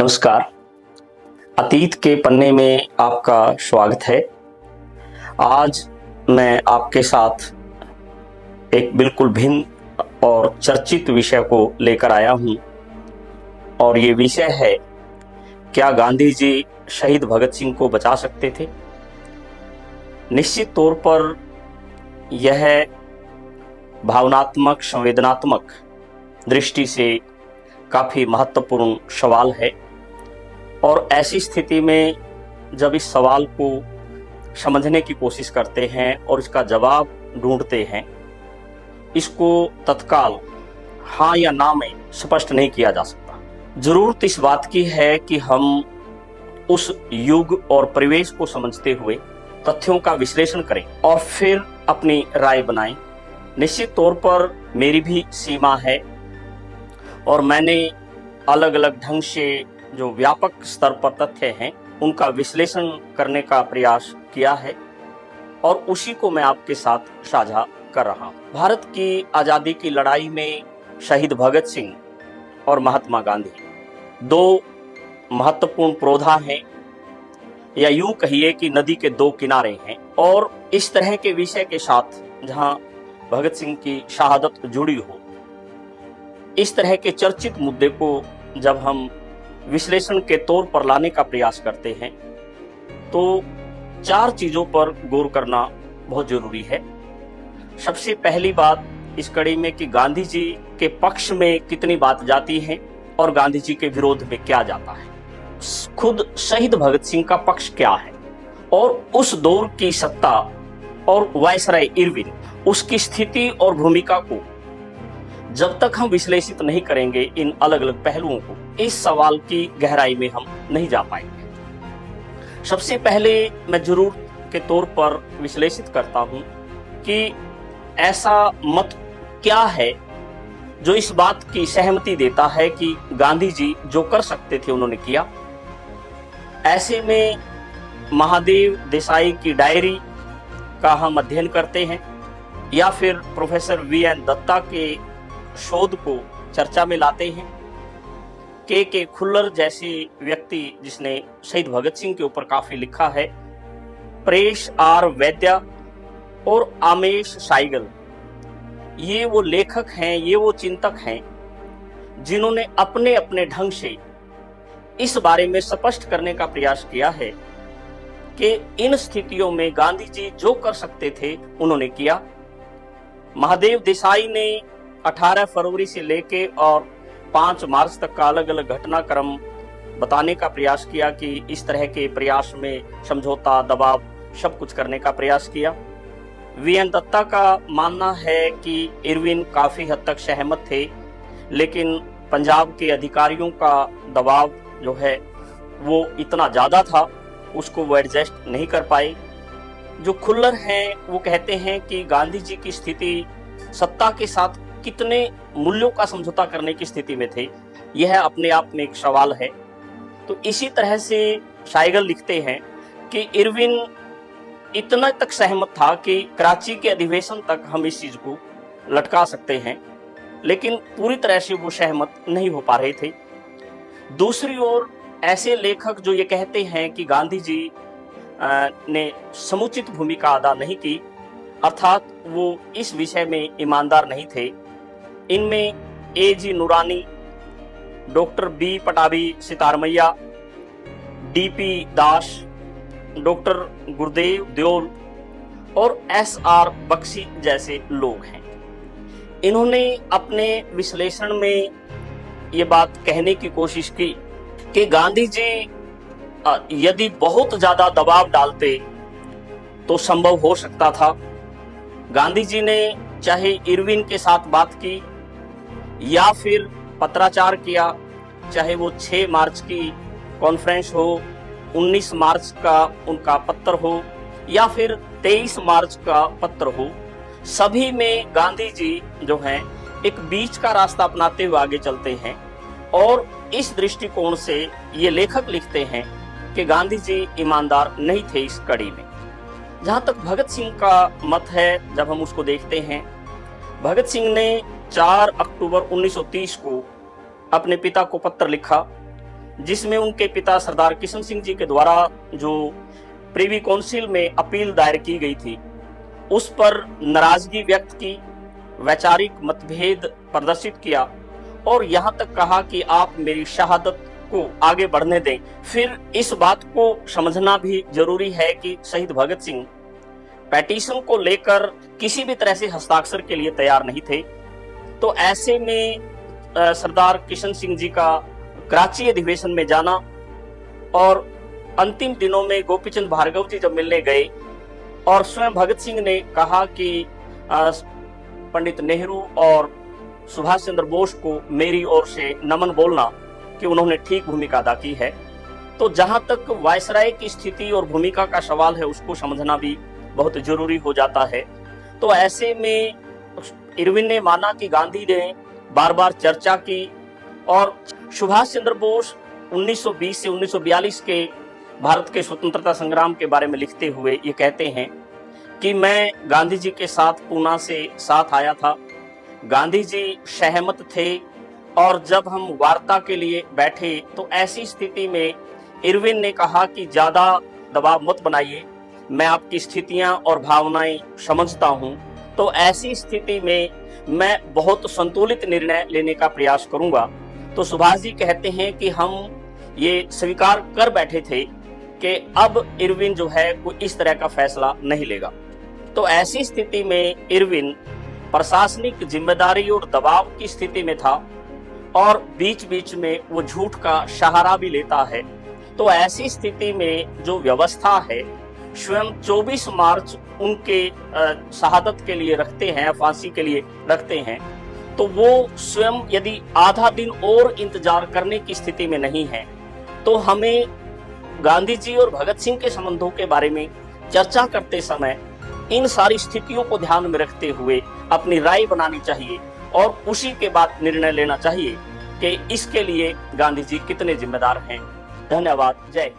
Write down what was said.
नमस्कार। अतीत के पन्ने में आपका स्वागत है। आज मैं आपके साथ एक बिल्कुल भिन्न और चर्चित विषय को लेकर आया हूं और ये विषय है, क्या गांधी जी शहीद भगत सिंह को बचा सकते थे? निश्चित तौर पर यह भावनात्मक, संवेदनात्मक दृष्टि से काफी महत्वपूर्ण सवाल है और ऐसी स्थिति में जब इस सवाल को समझने की कोशिश करते हैं और इसका जवाब ढूंढते हैं, इसको तत्काल हाँ या ना में स्पष्ट नहीं किया जा सकता। जरूरत इस बात की है कि हम उस युग और परिवेश को समझते हुए तथ्यों का विश्लेषण करें और फिर अपनी राय बनाएं। निश्चित तौर पर मेरी भी सीमा है और मैंने अलग अलग ढंग से जो व्यापक स्तर पर तथ्य हैं उनका विश्लेषण करने का प्रयास किया है और उसी को मैं आपके साथ साझा कर रहा हूं। भारत की आजादी की लड़ाई में शहीद भगत सिंह और महात्मा गांधी दो महत्वपूर्ण प्रोधा हैं, या यूं कहिए कि नदी के दो किनारे हैं। और इस तरह के विषय के साथ जहां भगत सिंह की शहादत जुड़ी हो, इस तरह के चर्चित मुद्दे को जब हम विश्लेषण के तौर पर लाने का प्रयास करते हैं तो चार चीजों पर गौर करना बहुत जरूरी है। सबसे पहली बात इस कड़ी में कि गांधी जी के पक्ष में कितनी बात जाती है और गांधी जी के विरोध में क्या जाता है। खुद शहीद भगत सिंह का पक्ष क्या है और उस दौर की सत्ता और वायसराय इरविन उसकी स्थिति और भूमिका को जब तक हम विश्लेषित नहीं करेंगे इन अलग अलग पहलुओं को, इस सवाल की गहराई में हम नहीं जा पाएंगे। सबसे पहले मैं जरूर के तौर पर विश्लेषित करता हूं कि ऐसा मत क्या है जो इस बात की सहमति देता है कि गांधी जी जो कर सकते थे उन्होंने किया। ऐसे में महादेव देसाई की डायरी का हम अध्ययन करते हैं या फिर प्रोफेसर वीएन दत्ता के शोध को चर्चा में लाते हैं। के खुल्लर जैसे व्यक्ति जिसने शहीद भगत सिंह के ऊपर काफी लिखा है, प्रेश आर वैद्य और आमेश साइगल, ये वो लेखक हैं, ये वो चिंतक हैं जिन्होंने अपने अपने ढंग से इस बारे में स्पष्ट करने का प्रयास किया है कि इन स्थितियों में गांधी जी जो कर सकते थे उन्होंने किया। महादेव देसाई ने 18 फरवरी से लेके और 5 मार्च तक का अलग अलग घटनाक्रम बताने का प्रयास किया कि इस तरह के प्रयास में समझौता, दबाव, सब कुछ करने का प्रयास किया। वीएन दत्ता का मानना है कि इरविन काफी हद तक सहमत थे, लेकिन पंजाब के अधिकारियों का दबाव जो है वो इतना ज्यादा था, उसको वो एडजस्ट नहीं कर पाए। जो खुल्लर हैं वो कहते हैं कि गांधी जी की स्थिति सत्ता के साथ कितने मूल्यों का समझौता करने की स्थिति में थे, यह अपने आप में एक सवाल है। तो इसी तरह से साइगल लिखते हैं कि इरविन इतना तक सहमत था कि कराची के अधिवेशन तक हम इस चीज को लटका सकते हैं, लेकिन पूरी तरह से वो सहमत नहीं हो पा रहे थे। दूसरी ओर ऐसे लेखक जो ये कहते हैं कि गांधी जी ने समुचित भूमिका अदा नहीं की, अर्थात वो इस विषय में ईमानदार नहीं थे, इनमें ए.जी. नूरानी, डॉक्टर बी. पटाभी सितारमैया, डी.पी. दास, डॉक्टर गुरुदेव देओल और एस.आर. बख्शी जैसे लोग हैं। इन्होंने अपने विश्लेषण में ये बात कहने की कोशिश की कि गांधी जी यदि बहुत ज्यादा दबाव डालते तो संभव हो सकता था। गांधी जी ने चाहे इरविन के साथ बात की या फिर पत्राचार किया, चाहे वो 6 मार्च की कॉन्फ्रेंस हो, 19 मार्च का उनका पत्र हो या फिर 23 मार्च का पत्र हो, सभी में गांधी जी जो हैं एक बीच का रास्ता अपनाते हुए आगे चलते हैं। और इस दृष्टिकोण से ये लेखक लिखते हैं कि गांधी जी ईमानदार नहीं थे इस कड़ी में। जहां तक भगत सिंह का मत है, जब हम उसको देखते हैं, भगत सिंह ने 4 अक्टूबर 1930 को अपने पिता को पत्र लिखा जिसमें उनके पिता सरदार किशन सिंह जी के द्वारा जो प्रिवी काउंसिल में अपील दायर की गई थी, उस पर नाराजगी व्यक्त की, वैचारिक मतभेद प्रदर्शित किया और यहाँ तक कहा कि आप मेरी शहादत को आगे बढ़ने दें। फिर इस बात को समझना भी जरूरी है कि शहीद भगत सिंह पेटिशन को लेकर किसी भी तरह से हस्ताक्षर के लिए तैयार नहीं थे। तो ऐसे में सरदार किशन सिंह जी का कराची अधिवेशन में जाना और अंतिम दिनों में गोपीचंद भार्गव जी जब मिलने गए और स्वयं भगत सिंह ने कहा कि पंडित नेहरू और सुभाष चंद्र बोस को मेरी ओर से नमन बोलना कि उन्होंने ठीक भूमिका अदा की है। तो जहां तक वायसराय की स्थिति और भूमिका का सवाल है, उसको समझना भी बहुत जरूरी हो जाता है। तो ऐसे में इरविन ने माना कि गांधी ने बार बार चर्चा की और सुभाष चंद्र बोस 1920 से 1942 के भारत के स्वतंत्रता संग्राम के बारे में लिखते हुए ये कहते हैं कि मैं गांधी जी के साथ पूना से साथ आया था, गांधी जी सहमत थे और जब हम वार्ता के लिए बैठे तो ऐसी स्थिति में इरविन ने कहा कि ज्यादा दबाव मत बनाइए, मैं आपकी स्थितियां और भावनाएं समझता हूं, तो ऐसी स्थिति में मैं बहुत संतुलित निर्णय लेने का प्रयास करूंगा। तो सुभाष जी कहते हैं कि हम ये स्वीकार कर बैठे थे कि अब इरविन जो है कोई इस तरह का फैसला नहीं लेगा। तो ऐसी स्थिति में इरविन प्रशासनिक जिम्मेदारी और दबाव की स्थिति में था और बीच बीच में वो झूठ का सहारा भी लेता है। तो ऐसी स्थिति में जो व्यवस्था है, स्वयं 24 मार्च उनके शहादत के लिए रखते हैं, फांसी के लिए रखते हैं, तो वो स्वयं यदि आधा दिन और इंतजार करने की स्थिति में नहीं है, तो हमें गांधी जी और भगत सिंह के संबंधों के बारे में चर्चा करते समय इन सारी स्थितियों को ध्यान में रखते हुए अपनी राय बनानी चाहिए और उसी के बाद निर्णय लेना चाहिए कि इसके लिए गांधी जी कितने जिम्मेदार हैं। धन्यवाद। जय।